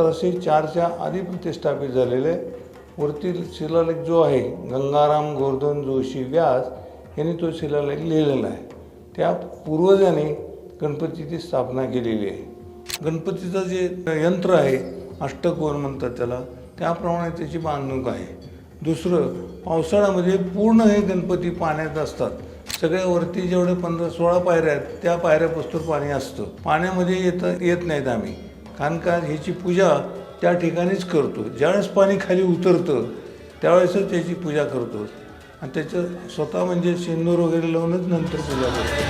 1704च्या आधी प्रतिष्ठापित झालेले वरती शिलालेख जो आहे गंगाराम गोवर्धन जोशी व्यास यांनी तो शिलालेख लिहिलेला आहे। त्या पूर्वजांनी गणपतीची स्थापना केलेली आहे। गणपतीचं जे यंत्र आहे अष्टकोन म्हणतात त्याला, त्याप्रमाणे त्याची बांधणूक आहे। दुसरं, पावसाळ्यामध्ये पूर्ण हे गणपती पाण्यात असतात। सगळ्या वरती जेवढे 15-16 पायऱ्या आहेत त्या पायऱ्यापासून पाणी असतं। पाण्यामध्ये येत नाहीत आम्ही, कारण का ह्याची पूजा त्या ठिकाणीच करतो। ज्यावेळेस पाणी खाली उतरतं त्यावेळेसच त्याची पूजा करतो आणि त्याचं स्वतः म्हणजे शेंदूर वगैरे लावूनच नंतर पूजा करतो।